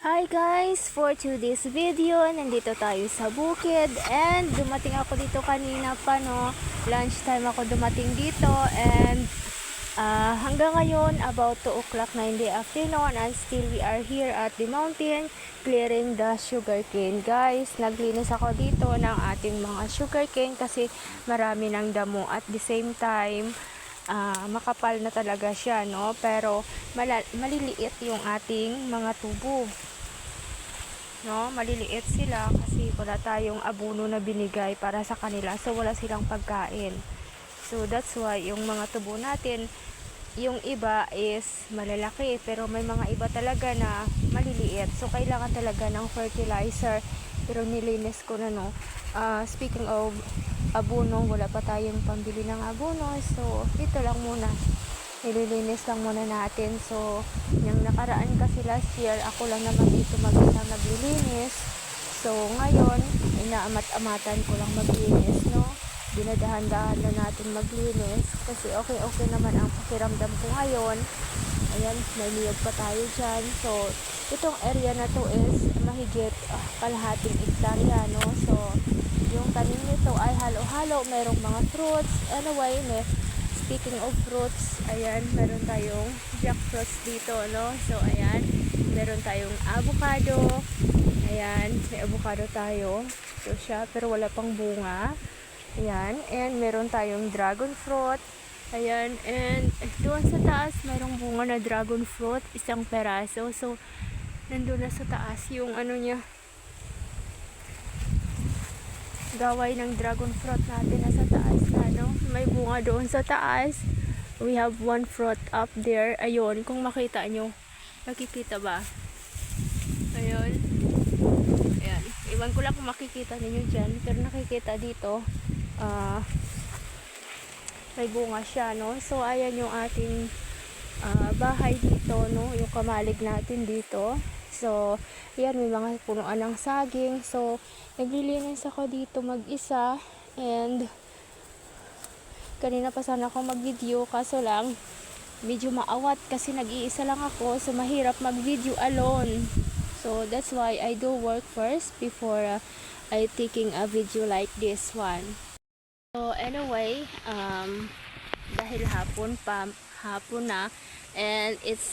Hi guys! For today's video, nandito tayo sa bukid and dumating ako dito kanina pa, no? Lunchtime ako dumating dito and hanggang ngayon about 2 o'clock na in the afternoon and still we are here at the mountain clearing the sugarcane. Guys, naglinis ako dito ng ating mga sugarcane kasi marami ng damo at the same time makapal na talaga siya, no? Pero maliliit yung ating mga tubo, no? Maliliit sila kasi wala tayong abono na binigay para sa kanila, so wala silang pagkain. So that's why yung mga tubo natin, yung iba is malalaki pero may mga iba talaga na maliliit, so kailangan talaga ng fertilizer. Pero nilinis ko na, no? Speaking of abono, wala pa tayong pambili ng abono, so ito lang muna, nililinis lang muna natin. So yung nakaraan kasi last year ako lang naman dito mag-isa naglilinis, so ngayon inaamat-amatan ko lang maglinis, no? Dinadahan-dahan na natin maglinis kasi okay naman ang pakiramdam ko ngayon. Ayan, may niyog pa tayo dyan. So itong area na to is mahigit kalahating hektarya, no? So yung tanim nito ay halo-halo, merong mga fruits. Anyway, speaking of fruits, ayan, meron tayong jackfruits dito, no? So ayan, meron tayong avocado. Ayan, may avocado tayo. So siya, pero wala pang bunga. Ayan, and meron tayong dragon fruit. Ayan, and doon sa taas merong bunga na dragon fruit, isang peraso. So nandun na sa taas yung ano niya, gaway ng dragon fruit natin na sa taas na, no? May bunga doon sa taas. We have one fruit up there. Ayun, kung makita nyo, makikita ba? Ayun. Ayan, iwan ko lang kung makikita ninyo dyan, pero nakikita dito. May bunga siya, no? So ayan yung ating bahay dito, no? Yung kamalig natin dito. So ayan, may mga punuan ng saging. So naglilinis ako dito mag-isa, and kanina pa sana ako mag-video, kaso lang medyo maawat kasi nag-iisa lang ako, so mahirap mag-video alone. So that's why I do work first before I taking a video like this one. So anyway, dahil hapon na and it's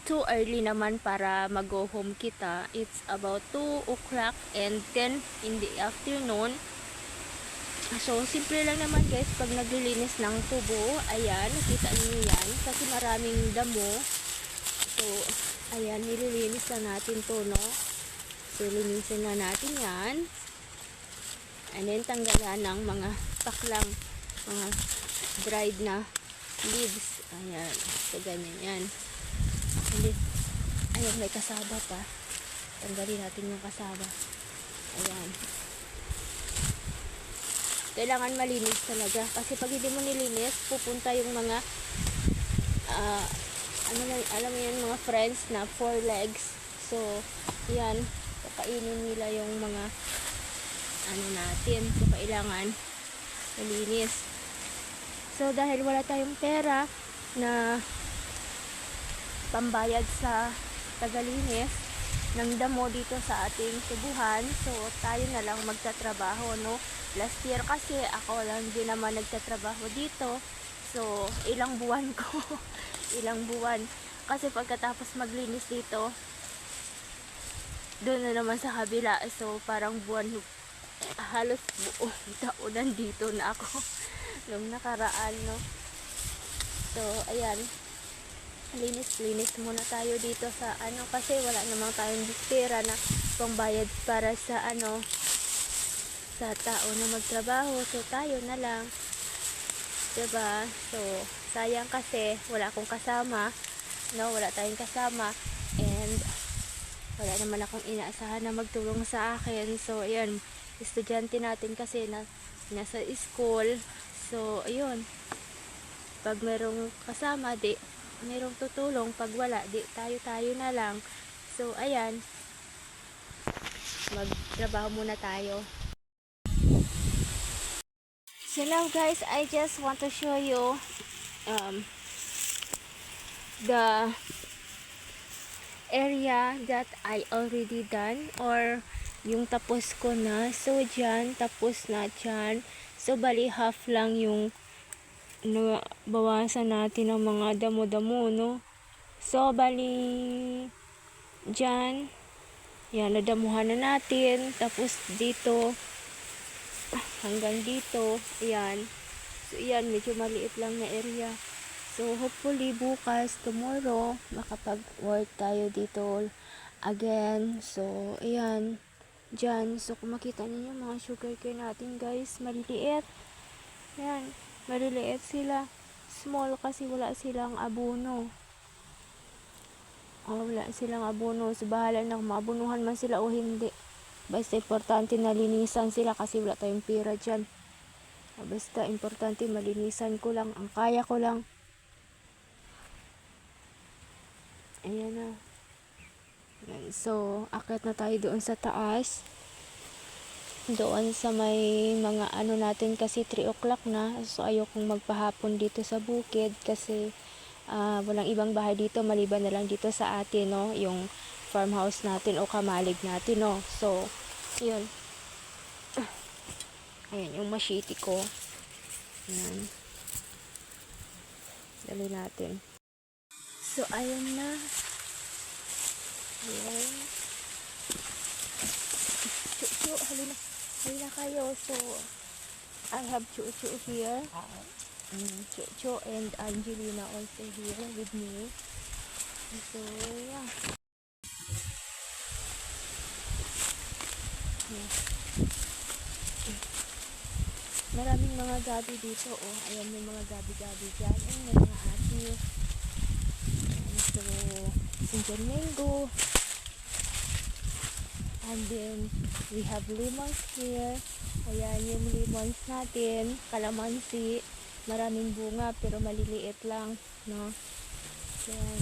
too early naman para mag-go home kita. It's about 2 o'clock and 10 in the afternoon. So simple lang naman guys pag naglilinis ng tubo. Ayan, nakita niyo yan kasi maraming damo. So ayan, nililinis na natin to, no? So linisin na natin yan. And then tanggalan ng mga paklang, mga dried na leaves. Ayan, so ganyan yan. And then, ayan, may kasaba pa. Tanggalin natin yung kasaba. Ayan. Kailangan malinis talaga kasi pag hindi mo nilinis, pupunta yung mga alam mo yan, mga friends na 4 legs. So yan, kakainin nila yung mga natin. So kailangan malinis. So dahil wala tayong pera na pambayad sa tagalinis ng damo dito sa ating tubuhan, so tayo na lang magtatrabaho, no? Last year kasi ako lang din naman nagtatrabaho dito, so ilang buwan ko ilang buwan kasi pagkatapos maglinis dito, doon na naman sa kabila, so parang buwan, halos buong taon nandito na ako nung nakaraan, no? So ayan, linis muna tayo dito sa kasi wala namang tayong pera na pambayad para sa sa tao na magtrabaho, so tayo na lang, diba? So sayang kasi wala akong kasama, no? Wala tayong kasama and wala naman akong inaasahan na magtulong sa akin. So ayan, estudyante natin kasi nasa school, so ayun, pag merong kasama, di merong tutulong, pag wala, di tayo na lang. So ayan, magtrabaho muna tayo. So now guys, I just want to show you the area that I already done or yung tapos ko na. So dyan, tapos na dyan. So bali half lang yung bawasan natin ng mga damo-damo, no? So bali dyan, yan, nadamuhan na natin. Tapos dito, hanggang dito, ayan. So ayan, medyo maliit lang na area. So hopefully bukas, tomorrow, makapag-work tayo dito again. So ayan, dyan. So kung makita niyo mga sugarcane natin guys, maliliit. Ayan, maliliit sila. Small kasi wala silang abono. Wala silang abono. So bahala na kung maabunuhan man sila o hindi. Basta importante na linisan sila kasi wala tayong pera dyan. Basta importante malinisan ko lang. Ang kaya ko lang. Ayan na. So akit na tayo doon sa taas. Doon sa may mga ano natin kasi 3 o'clock na. So ayokong magpahapon dito sa bukid kasi walang ibang bahay dito maliban na lang dito sa atin, no, yung farmhouse natin o kamalig natin, no. So yun, ayan yung machete ko. Ayan, dali natin. So ayun na. Ayan, chuchu, halina kayo. So I have chuchu here. Chucho and Angelina also here with me. So yeah. Maraming mga gabi dito, oh. Ayan yung mga gabi-gabi dyan. Ayan yung mga atis. So Indian mango. And then we have lemons here. Ayan yung lemons natin. Kalamansi. Maraming bunga pero maliliit lang, no? Ayan,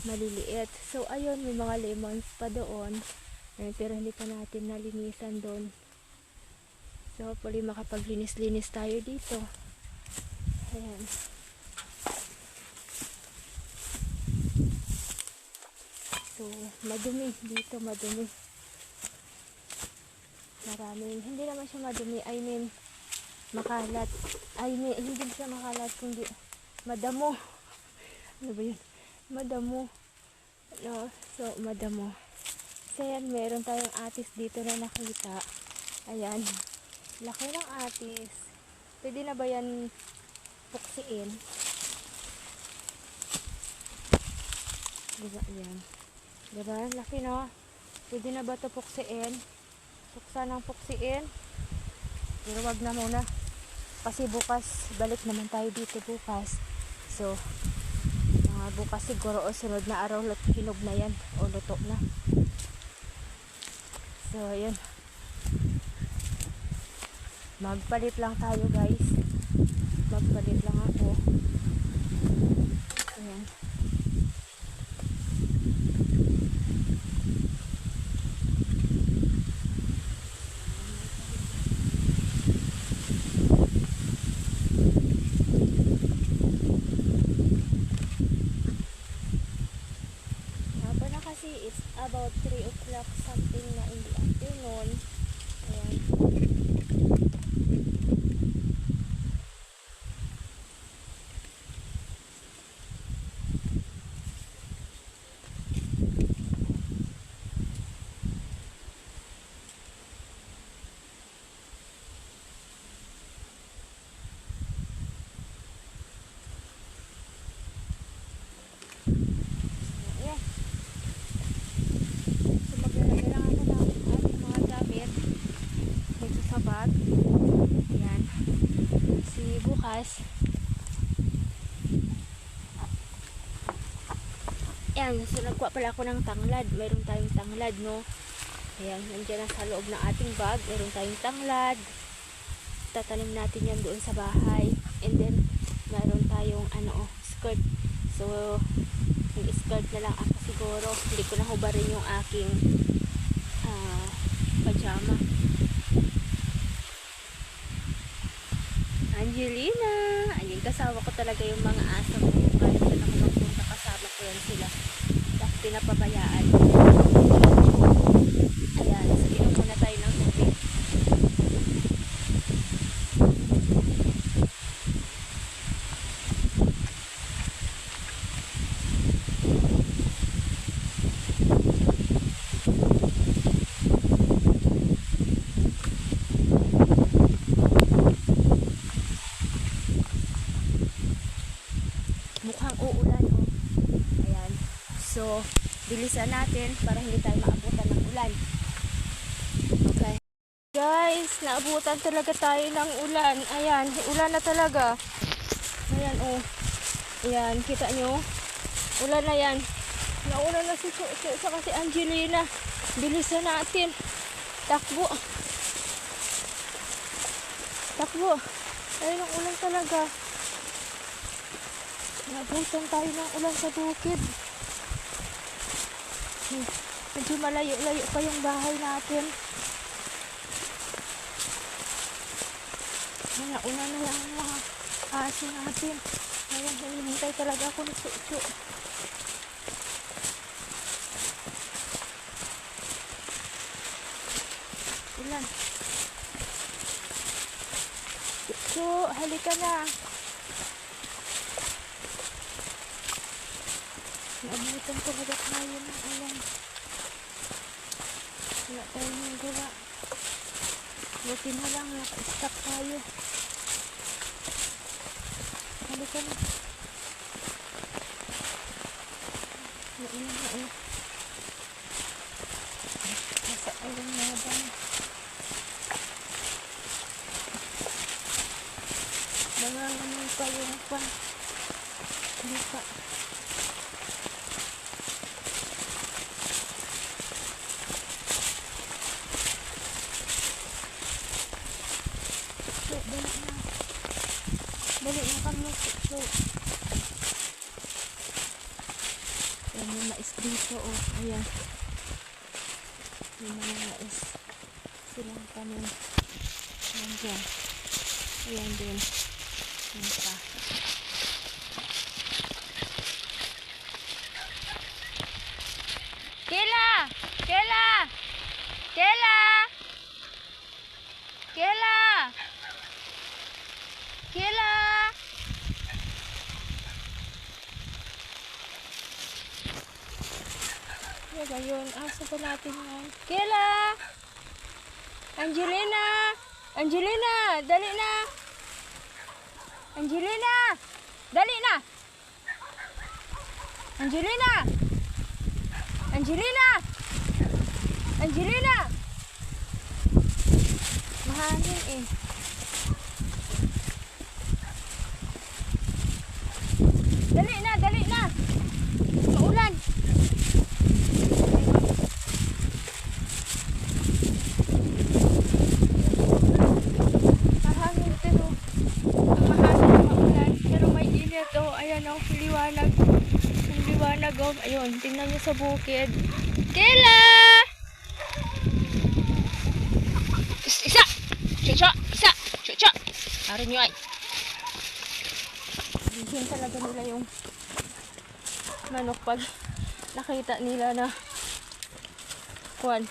maliliit. So ayun, may mga lemons pa doon. Ayan, pero hindi pa natin nalinisan doon. So hopefully makapaglinis-linis tayo dito. Ayan. So madumi dito, madumi. Maraming, hindi naman siya madumi, I mean makalat. Hindi siya makalat kundi madamo. Ano ba yun? Madamo. No? So madamo. So yan, meron tayong atis dito na nakita. Ayan, laki ng atis. Pwede na ba yan puksiin? Diba yan? Diba? Laki, no? Pwede na ba ito puksiin? Puksa ng puksiin. Pero wag na muna. Kasi bukas, balik naman tayo dito bukas. So, bukas siguro o sunod na araw, hinog na yan. O luto na. So, yun. Magpalit lang tayo guys. Magpalit lang ako. Ayan. It's about 3 o'clock something na in the afternoon. Ayan. Ayan. Si bukas. Ayan, so nagkuha pala ako ng tanglad. Mayroon tayong tanglad, no? Ayan, nandiyan na sa loob ng ating bag. Mayroon tayong tanglad. Tatanim natin yan doon sa bahay. And then, mayroon tayong skirt. So, yung skirt na lang ako siguro. Hindi ko na hubarin yung aking pajama. Angelina! Ayun, kasama ko talaga yung mga aso ko. Kahit saan ako magpunta, kasama ko yan sila. pinapabayaan. Ayan, so inom muna tayo ng tubig. Mukhang uulan, oh. Ayan. So, bilisan natin para hindi tayo maabutan ng ulan. Okay. Guys, naabutan talaga tayo ng ulan. Ayan, ulan na talaga. Ayan, oh. Ayan, kita nyo? Ulan na yan. Naulan na si Chuchu saka si Angelina. Bilisan natin. Takbo. Takbo. Ayun ang ulan talaga. Nabutan tayo ng ulan sa bukid. Medyo malayo-layo pa yung bahay natin. Nauna na lang ang mga aso natin. Ayan, hinihintay talaga ako ni Chuchu. Ulan. Chuchu, halika na. Naabutan ko agad tayo ng ulan. Wala tayong gawa. Buti na lang, naka-stop tayo. Halika na. Nauna. Nasa ayun na ba? Nangangamoy pa yung pa. Lupa. Dali na kami. So, ayan yung mais dito, oh. Ayan. Yung mga mais. Silang kami. Ayan dyan. Ayan din. Ayan pa. Kela! Kela! Kela! Kela! Kela! Ano ba yun? Asa ba natin yun? Kela! Angelina! Angelina! Dali na! Angelina! Dali na! Angelina! Angelina! Angelina! Mahangin eh. Dali na! Dali na! Maulan! Mahangin pero mahangin maulan. Pero may init oh. Ayan oh, liwanag. Ang liwanag oh. Ayun, tingnan nyo sa bukid. Kela! Isa! Chucha! Isa! Chucha! Aron nyo ay. Bigyan talaga nila yung manok pag nakita nila na kuwan.